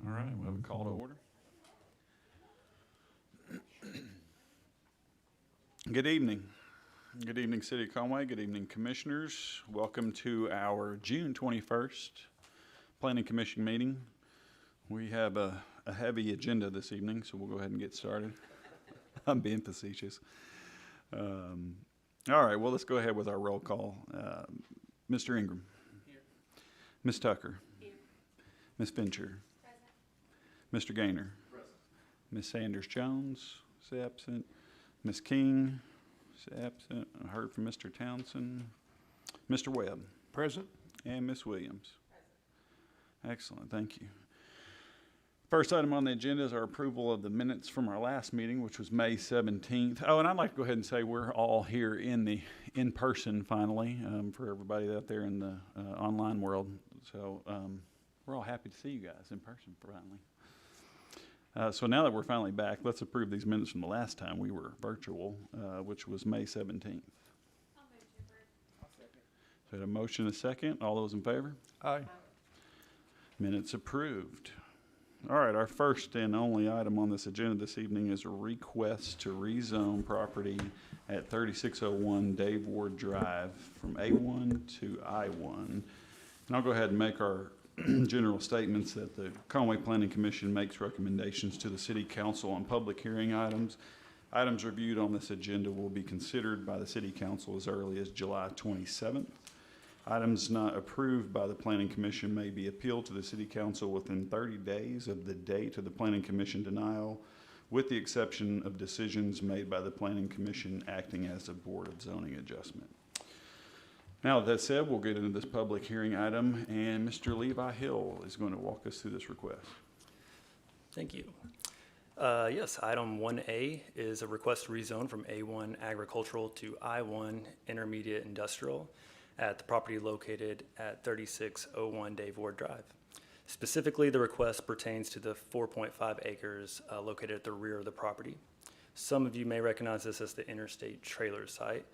All right, we have a call to order. Good evening. Good evening, City of Conway. Good evening, Commissioners. Welcome to our June 21st Planning Commission meeting. We have a heavy agenda this evening, so we'll go ahead and get started. I'm being facetious. All right, well, let's go ahead with our roll call. Mr. Ingram. Here. Ms. Tucker. Here. Ms. Fincher. Present. Mr. Gaynor. Present. Ms. Sanders-Jones is absent. Ms. King is absent. I heard from Mr. Townsend. Mr. Webb. Present. And Ms. Williams. Present. Excellent, thank you. First item on the agenda is our approval of the minutes from our last meeting, which was May 17th. Oh, and I'd like to go ahead and say we're all here in person finally, for everybody out there in the online world. So we're all happy to see you guys in person finally. So now that we're finally back, let's approve these minutes from the last time we were virtual, which was May 17th. I'll move to approve. So we had a motion and a second. All those in favor? Aye. Minutes approved. All right, our first and only item on this agenda this evening is a request to rezone property at 3601 Dave Ward Drive from A1 to I1. And I'll go ahead and make our general statements that the Conway Planning Commission makes recommendations to the City Council on public hearing items. Items reviewed on this agenda will be considered by the City Council as early as July 27th. Items not approved by the Planning Commission may be appealed to the City Council within 30 days of the date of the Planning Commission denial, with the exception of decisions made by the Planning Commission acting as a Board of Zoning Adjustment. Now, that said, we'll get into this public hearing item, and Mr. Levi Hill is going to walk us through this request. Thank you. Yes, item 1A is a request to rezone from A1 agricultural to I1 intermediate industrial at the property located at 3601 Dave Ward Drive. Specifically, the request pertains to the 4.5 acres located at the rear of the property. Some of you may recognize this as the interstate trailer site.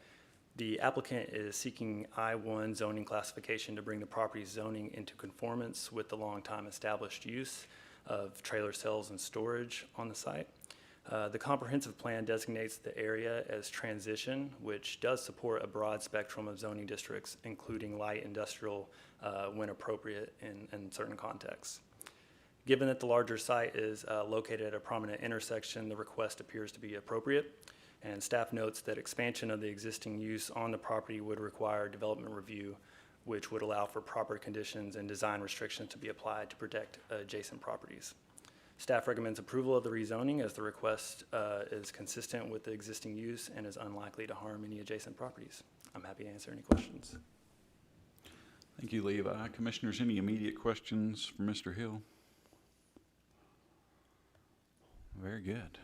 The applicant is seeking I1 zoning classification to bring the property's zoning into conformance with the long-time established use of trailer sales and storage on the site. The comprehensive plan designates the area as transition, which does support a broad spectrum of zoning districts, including light industrial when appropriate in certain contexts. Given that the larger site is located at a prominent intersection, the request appears to be appropriate, and staff notes that expansion of the existing use on the property would require development review, which would allow for proper conditions and design restrictions to be applied to protect adjacent properties. Staff recommends approval of the rezoning as the request is consistent with the existing use and is unlikely to harm any adjacent properties. I'm happy to answer any questions. Thank you, Levi. Commissioners, any immediate questions for Mr. Hill? Very good.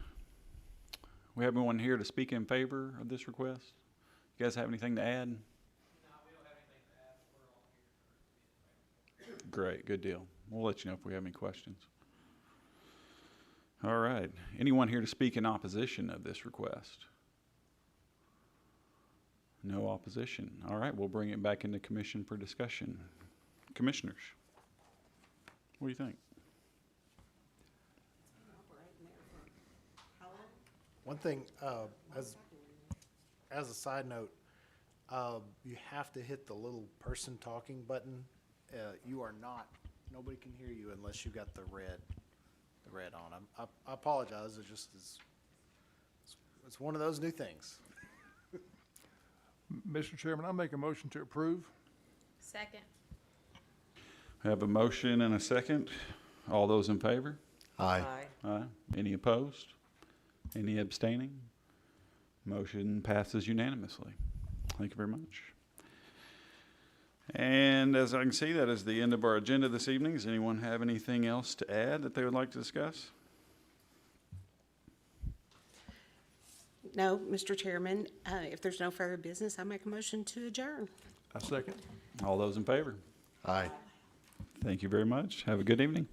We have anyone here to speak in favor of this request? You guys have anything to add? No, we don't have anything to add. We're all here for Great, good deal. We'll let you know if we have any questions. All right. Anyone here to speak in opposition of this request? No opposition. All right, we'll bring it back into commission for discussion. Commissioners, what do you think? One thing, as a side note, you have to hit the little person talking button. You are not, nobody can hear you unless you got the red on. I apologize. It's one of those new things. Mr. Chairman, I make a motion to approve. Second. I have a motion and a second. All those in favor? Aye. Aye. Any opposed? Any abstaining? Motion passes unanimously. Thank you very much. And as I can see, that is the end of our agenda this evening. Does anyone have anything else to add that they would like to discuss? No, Mr. Chairman, if there's no further business, I make a motion to adjourn. I second. All those in favor? Aye. Thank you very much. Have a good evening.